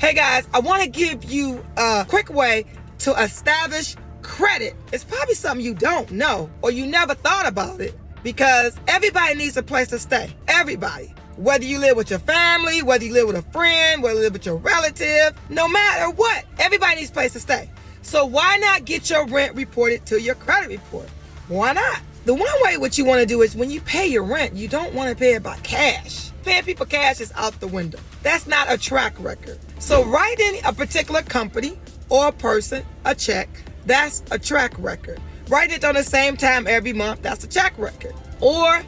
Hey guys, I want to give you a quick way to establish credit. It's probably something you don't know or you never thought about it, because everybody needs a place to stay. Everybody. Whether you live with your family, whether you live with a friend, whether you live with your relative, no matter what, everybody needs a place to stay. So why not get your rent reported to your credit report? Why not? The one way what you want to do is when you pay your rent, you don't want to pay it by cash. Paying people cash is out the window. That's not a track record. So write in a particular company or a person a check. That's a track record. Write it on the same time every month. That's a track record. Or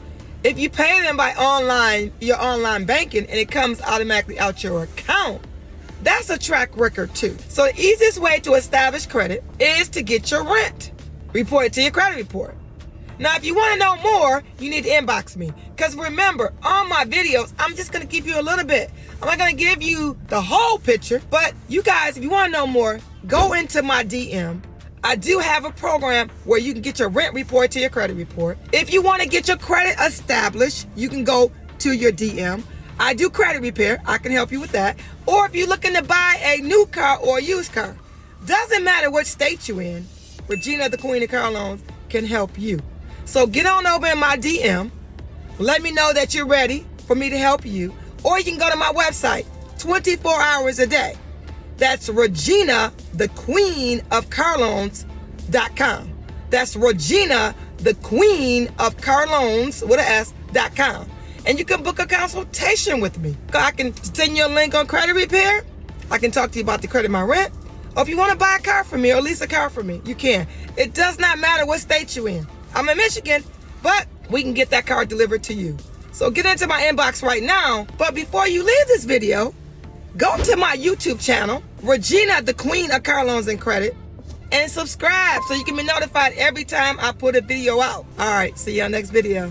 if you pay them by your online banking, and it comes automatically out your account, that's a track record too. So the easiest way to establish credit is to get your rent reported to your credit report. Now, if you want to know more, you need to inbox me. Because remember, on my videos, I'm just going to give you a little bit. I'm not going to give you the whole picture. But you guys, if you want to know more, go into my DM. I do have a program where you can get your rent report to your credit report. If you want to get your credit established, you can go to your DM. I do credit repair. I can help you with that. Or if you're looking to buy a new car or a used car, doesn't matter what state you're in, Regina, the Queen of Car Loans, can help you. So get on over in my DM. Let me know that you're ready for me to help you. Or you can go to my website 24 hours a day. That's Regina, the Queen of Car Loans.com. That's Regina, the Queen of Car Loans with an S.com. And you can book a consultation with me. I can send you a link on credit repair. I can talk to you about the credit of my rent. Or if you want to buy a car from me or lease a car from me, you can. It does not matter what state you're in. I'm in Michigan, but we can get that car delivered to you. So get into my inbox right now. But before you leave this video, go to my YouTube channel, Regina, the Queen of Car Loans and Credit, and subscribe so you can be notified every time I put a video out. All right, see you on next video.